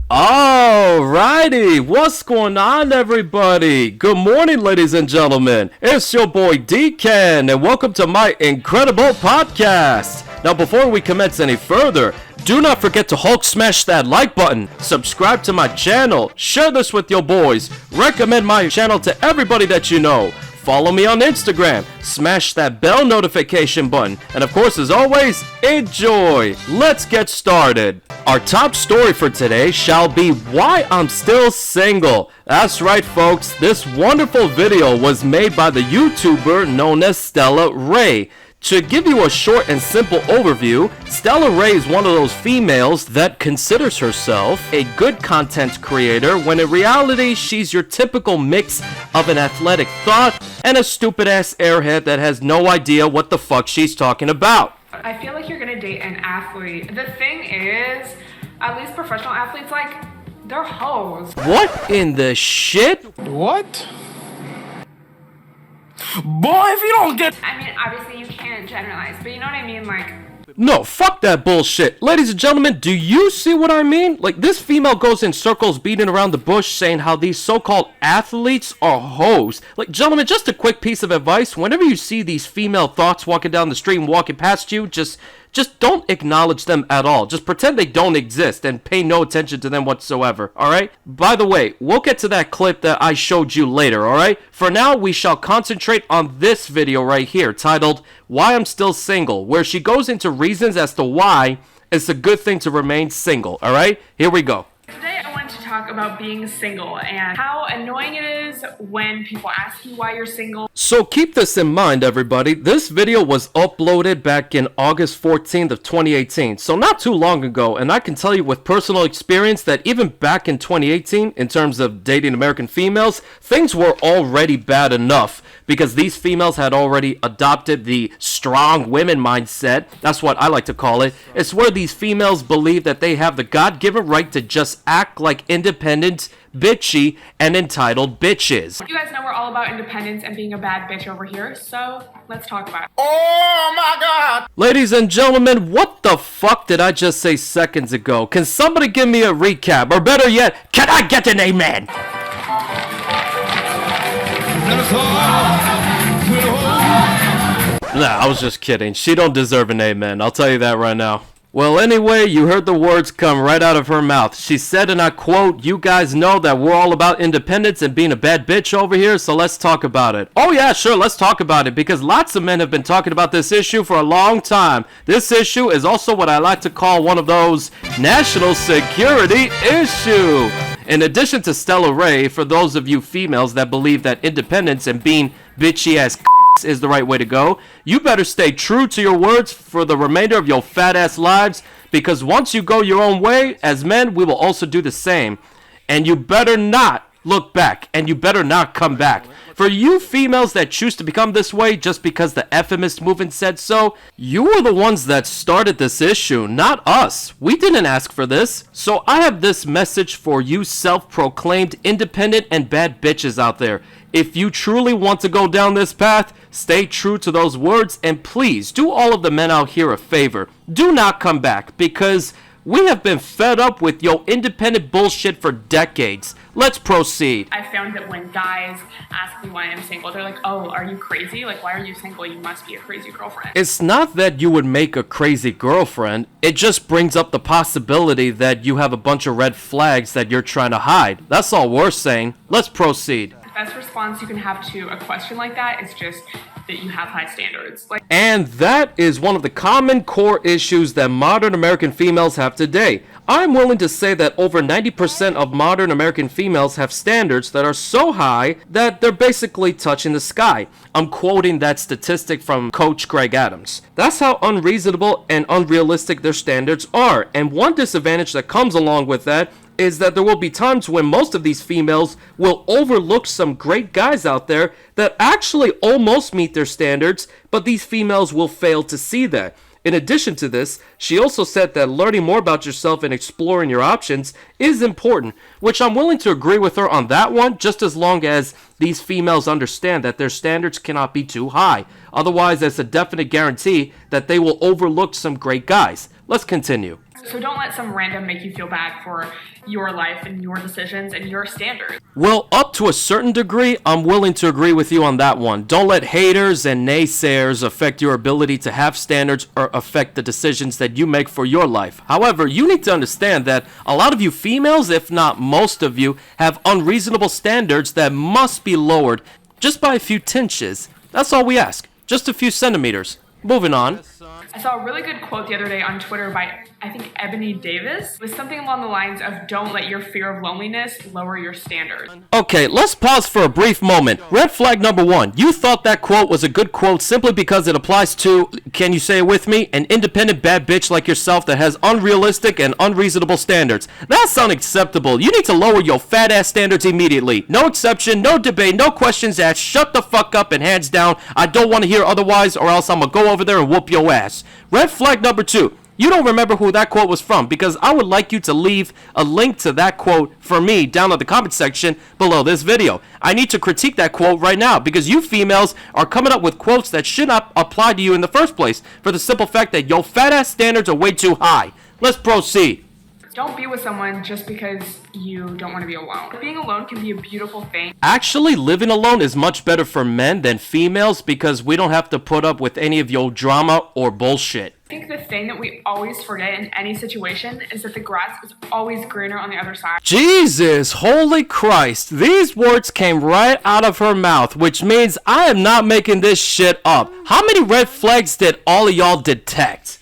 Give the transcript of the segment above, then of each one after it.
Alrighty, what's going on, everybody? Good morning, ladies and gentlemen. It's your boy DKEN, and welcome to my incredible podcast. Now, before we commence any further, do not forget to Hulk smash that like button, subscribe to my channel, share this with your boys, recommend my channel to everybody that you know. Follow me on Instagram, smash that bell notification button, and of course, as always, enjoy. Let's get started. Our top story for today shall be why I'm still single. That's right, folks, this wonderful video was made by the YouTuber known as Stella Rae. To give you a short and simple overview, Stella Rae is one of those females that considers herself a good content creator when in reality she's your typical mix of an athletic thought and a stupid ass airhead that has no idea what the fuck she's talking about. I feel like you're gonna date an athlete. The thing is, at least professional athletes, like, they're hoes. What in the shit? What? Boy, if you don't get... I mean, obviously you can't generalize, but you know what I mean? Like... No, fuck that bullshit. Ladies and gentlemen, do you see what I mean? Like, this female goes in circles beating around the bush saying how these so-called athletes are hoes. Like, gentlemen, just a quick piece of advice. Whenever you see these female thoughts walking down the street and walking past you, just don't acknowledge them at all. Just pretend they don't exist and pay no attention to them whatsoever, alright? By the way, we'll get to that clip that I showed you later, alright? For now, we shall concentrate on this video right here, titled, Why I'm Still Single, where she goes into reasons as to why it's a good thing to remain single, alright? Here we go. Today I wanted to talk about being single and how annoying it is when people ask you why you're single. So keep this in mind, everybody. This video was uploaded back in August 14th of 2018, so not too long ago, and I can tell you with personal experience that even back in 2018, in terms of dating American females, things were already bad enough because these females had already adopted the strong women mindset. That's what I like to call it. It's where these females believe that they have the God-given right to just act like independent, bitchy, and entitled bitches. You guys know we're all about independence and being a bad bitch over here, so let's talk about it. Oh my God! Ladies and gentlemen, what the fuck did I just say seconds ago? Can somebody give me a recap? Or better yet, can I get an amen? Nah, I was just kidding. She don't deserve an amen. I'll tell you that right now. Well, anyway, you heard the words come right out of her mouth. She said, and I quote, "You guys know that we're all about independence and being a bad bitch over here, so let's talk about it." Oh yeah, sure, let's talk about it, because lots of men have been talking about this issue for a long time. This issue is also what I like to call one of those national security issue. In addition to Stella Rae, for those of you females that believe that independence and being bitchy ass is the right way to go, you better stay true to your words for the remainder of your fat ass lives, because once you go your own way, as men, we will also do the same. And you better not look back, and you better not come back. For you females that choose to become this way just because the feminist movement said so, you were the ones that started this issue, not us. We didn't ask for this. So I have this message for you self-proclaimed independent and bad bitches out there. If you truly want to go down this path, stay true to those words, and please do all of the men out here a favor. Do not come back, because we have been fed up with your independent bullshit for decades. Let's proceed. I found that when guys ask me why I'm single, they're like, oh, are you crazy? Like, why are you single? You must be a crazy girlfriend. It's not that you would make a crazy girlfriend. It just brings up the possibility that you have a bunch of red flags that you're trying to hide. That's all we're saying. Let's proceed. The best response you can have to a question like that is just that you have high standards. And that is one of the common core issues that modern American females have today. I'm willing to say that over 90% of modern American females have standards that are so high that they're basically touching the sky. I'm quoting that statistic from Coach Greg Adams. That's how unreasonable and unrealistic their standards are. And one disadvantage that comes along with that is that there will be times when most of these females will overlook some great guys out there that actually almost meet their standards, but these females will fail to see that. In addition to this, she also said that learning more about yourself and exploring your options is important, which I'm willing to agree with her on that one, just as long as these females understand that their standards cannot be too high. Otherwise, there's a definite guarantee that they will overlook some great guys. Let's continue. So don't let some random make you feel bad for your life and your decisions and your standards. Well, up to a certain degree, I'm willing to agree with you on that one. Don't let haters and naysayers affect your ability to have standards or affect the decisions that you make for your life. However, you need to understand that a lot of you females, if not most of you, have unreasonable standards that must be lowered just by a few inches. That's all we ask. Just a few centimeters. Moving on. I saw a really good quote the other day on Twitter by, I think, Ebony Davis. It was something along the lines of, don't let your fear of loneliness lower your standards. Okay, let's pause for a brief moment. Red flag number 1. You thought that quote was a good quote simply because it applies to, can you say it with me, an independent bad bitch like yourself that has unrealistic and unreasonable standards. That's unacceptable. You need to lower your fat ass standards immediately. No exception, no debate, no questions asked. Shut the fuck up and hands down. I don't want to hear otherwise, or else I'm gonna go over there and whoop your ass. Red flag number 2. You don't remember who that quote was from, because I would like you to leave a link to that quote for me down in the comment section below this video. I need to critique that quote right now, because you females are coming up with quotes that should not apply to you in the first place, for the simple fact that your fat ass standards are way too high. Let's proceed. Don't be with someone just because you don't want to be alone. Being alone can be a beautiful thing. Actually, living alone is much better for men than females, because we don't have to put up with any of your drama or bullshit. I think the thing that we always forget in any situation is that the grass is always greener on the other side. Jesus, holy Christ, these words came right out of her mouth, which means I am not making this shit up. How many red flags did all of y'all detect?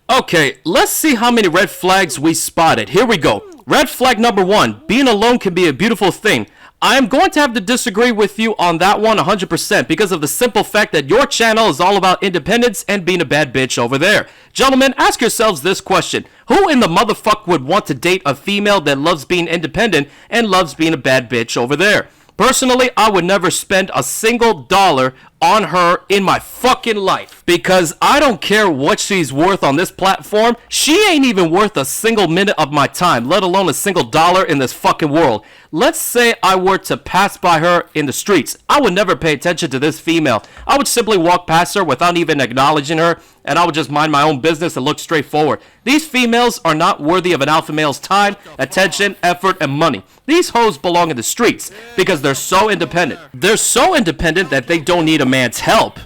Okay, let's see how many red flags we spotted. Here we go. Red flag number 1, being alone can be a beautiful thing. I am going to have to disagree with you on that one 100% because of the simple fact that your channel is all about independence and being a bad bitch over there. Gentlemen, ask yourselves this question. Who in the motherfuck would want to date a female that loves being independent and loves being a bad bitch over there? Personally, I would never spend a single dollar on her in my fucking life, because I don't care what she's worth on this platform. She ain't even worth a single minute of my time, let alone a single dollar in this fucking world. Let's say I were to pass by her in the streets. I would never pay attention to this female. I would simply walk past her without even acknowledging her, and I would just mind my own business and look straight forward. These females are not worthy of an alpha male's time, attention, effort, and money. These hoes belong in the streets because they're so independent. They're so independent that they don't need a man's help.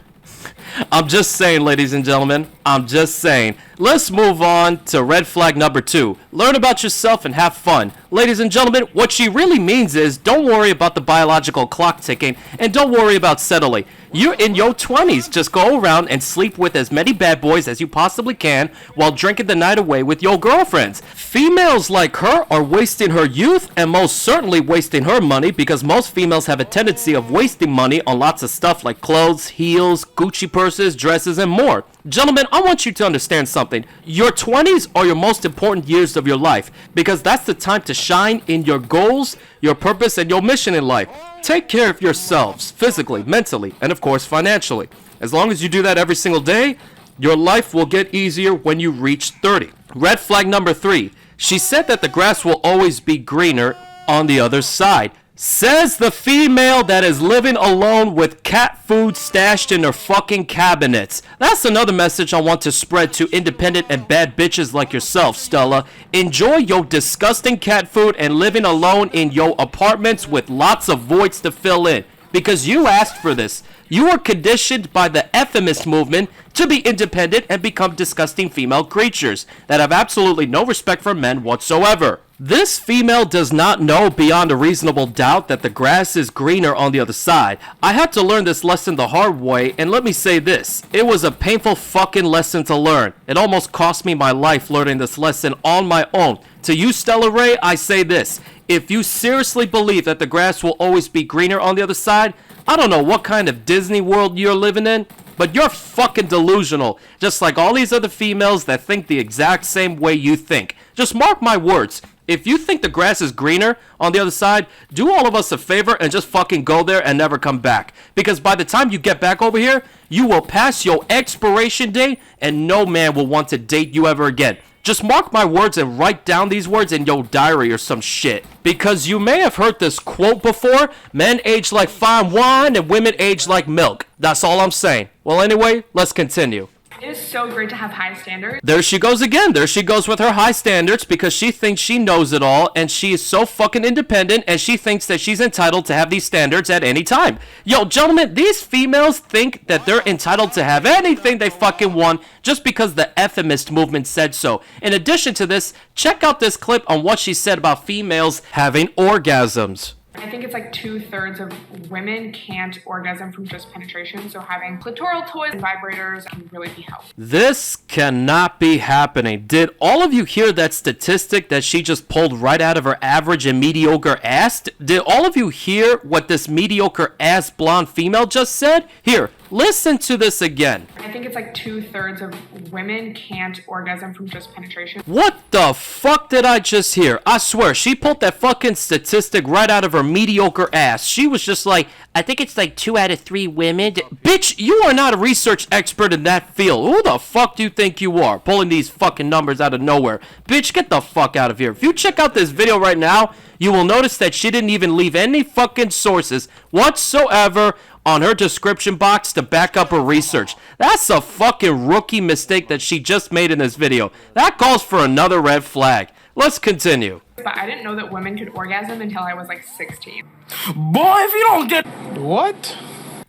I'm just saying, ladies and gentlemen. I'm just saying. Let's move on to red flag number 2. Learn about yourself and have fun. Ladies and gentlemen, what she really means is don't worry about the biological clock ticking and don't worry about settling. You're in your 20s. Just go around and sleep with as many bad boys as you possibly can while drinking the night away with your girlfriends. Females like her are wasting her youth and most certainly wasting her money, because most females have a tendency of wasting money on lots of stuff like clothes, heels, Gucci purses, dresses, and more. Gentlemen, I want you to understand something. Your 20s are your most important years of your life, because that's the time to shine in your goals, your purpose, and your mission in life. Take care of yourselves, physically, mentally, and of course financially. As long as you do that every single day, your life will get easier when you reach 30. Red flag number 3. She said that the grass will always be greener on the other side. Says the female that is living alone with cat food stashed in her fucking cabinets. That's another message I want to spread to independent and bad bitches like yourself, Stella. Enjoy your disgusting cat food and living alone in your apartments with lots of voids to fill in. Because you asked for this. You are conditioned by the feminist movement to be independent and become disgusting female creatures that have absolutely no respect for men whatsoever. This female does not know beyond a reasonable doubt that the grass is greener on the other side. I had to learn this lesson the hard way, and let me say this. It was a painful fucking lesson to learn. It almost cost me my life learning this lesson on my own. To you, Stella Rae, I say this. If you seriously believe that the grass will always be greener on the other side, I don't know what kind of Disney world you're living in, but you're fucking delusional, just like all these other females that think the exact same way you think. Just mark my words. If you think the grass is greener on the other side, do all of us a favor and just fucking go there and never come back. Because by the time you get back over here, you will pass your expiration date and no man will want to date you ever again. Just mark my words and write down these words in your diary or some shit. Because you may have heard this quote before, men age like fine wine and women age like milk. That's all I'm saying. Well, anyway, let's continue. It is so great to have high standards. There she goes again. There she goes with her high standards because she thinks she knows it all and she is so fucking independent and she thinks that she's entitled to have these standards at any time. Yo, gentlemen, these females think that they're entitled to have anything they fucking want just because the feminist movement said so. In addition to this, check out this clip on what she said about females having orgasms. I think it's like 2/3 of women can't orgasm from just penetration, so having clitoral toys and vibrators can really be helpful. This cannot be happening. Did all of you hear that statistic that she just pulled right out of her average and mediocre ass? Did all of you hear what this mediocre ass blonde female just said? Here, listen to this again. I think it's like 2/3 of women can't orgasm from just penetration. What the fuck did I just hear? I swear, she pulled that fucking statistic right out of her mediocre ass. She was just like, I think it's like 2 out of 3 women. Bitch, you are not a research expert in that field. Who the fuck do you think you are? Pulling these fucking numbers out of nowhere. Bitch, get the fuck out of here. If you check out this video right now, you will notice that she didn't even leave any fucking sources whatsoever on her description box to back up her research. That's a fucking rookie mistake that she just made in this video. That calls for another red flag. Let's continue. But I didn't know that women could orgasm until I was like 16. Boy, if you don't get... What?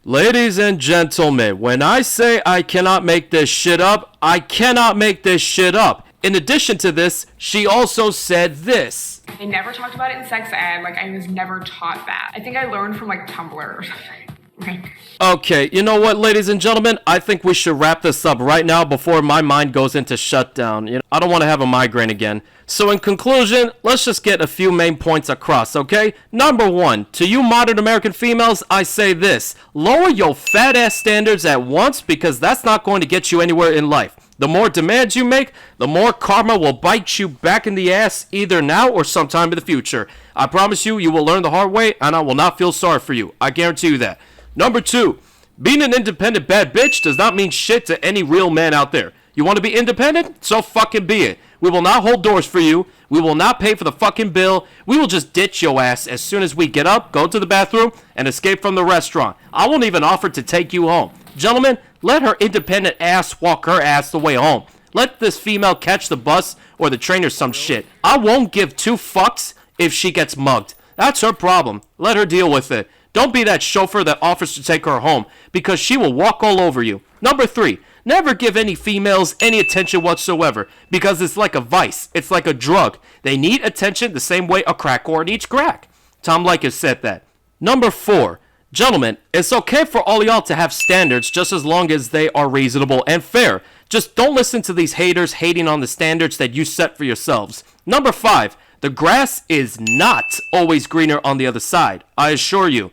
Ladies and gentlemen, when I say I cannot make this shit up, I cannot make this shit up. In addition to this, she also said this. They never talked about it in sex ed. Like, I was never taught that. I think I learned from like Tumblr or something. Okay, you know what, ladies and gentlemen? I think we should wrap this up right now before my mind goes into shutdown. You know, I don't want to have a migraine again. So in conclusion, let's just get a few main points across, okay? Number 1, to you modern American females, I say this. Lower your fat ass standards at once because that's not going to get you anywhere in life. The more demands you make, the more karma will bite you back in the ass either now or sometime in the future. I promise you, you will learn the hard way and I will not feel sorry for you. I guarantee you that. Number 2, being an independent bad bitch does not mean shit to any real man out there. You want to be independent? So fucking be it. We will not hold doors for you. We will not pay for the fucking bill. We will just ditch your ass as soon as we get up, go to the bathroom, and escape from the restaurant. I won't even offer to take you home. Gentlemen, let her independent ass walk her ass the way home. Let this female catch the bus or the train or some shit. I won't give 2 fucks if she gets mugged. That's her problem. Let her deal with it. Don't be that chauffeur that offers to take her home because she will walk all over you. Number 3, never give any females any attention whatsoever because it's like a vice. It's like a drug. They need attention the same way a crackor needs crack. Tom Leykis said that. Number 4, gentlemen, it's okay for all y'all to have standards just as long as they are reasonable and fair. Just don't listen to these haters hating on the standards that you set for yourselves. Number 5, the grass is not always greener on the other side. I assure you.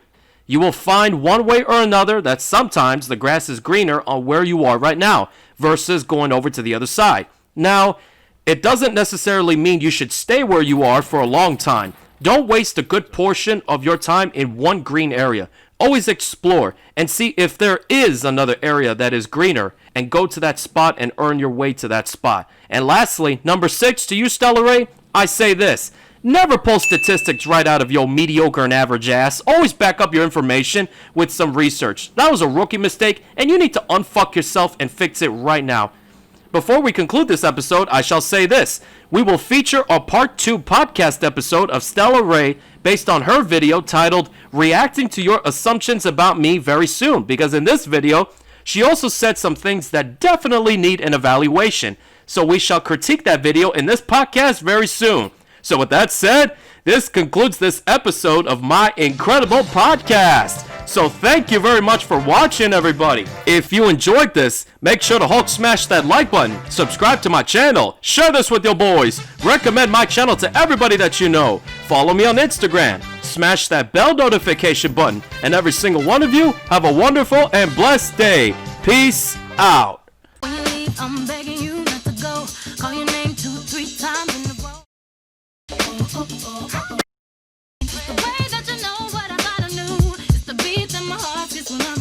You will find one way or another that sometimes the grass is greener on where you are right now versus going over to the other side. Now, it doesn't necessarily mean you should stay where you are for a long time. Don't waste a good portion of your time in one green area. Always explore and see if there is another area that is greener and go to that spot and earn your way to that spot. And lastly, number 6, to you, Stella Rae, I say this. Never pull statistics right out of your mediocre and average ass. Always back up your information with some research. That was a rookie mistake, and you need to unfuck yourself and fix it right now. Before we conclude this episode, I shall say this. We will feature a part 2 podcast episode of Stella Rae based on her video titled Reacting to Your Assumptions About Me very soon, because in this video, she also said some things that definitely need an evaluation. So we shall critique that video in this podcast very soon. So with that said, this concludes this episode of my incredible podcast. So thank you very much for watching, everybody. If you enjoyed this, make sure to Hulk smash that like button, subscribe to my channel, share this with your boys, recommend my channel to everybody that you know, follow me on Instagram, smash that bell notification button, and every single one of you have a wonderful and blessed day. Peace out. When you leave, I'm begging you not to go. Call your name 2-3 times in a row. It's the way that you know what I gotta do. It's the beat in my heart, it's when I'm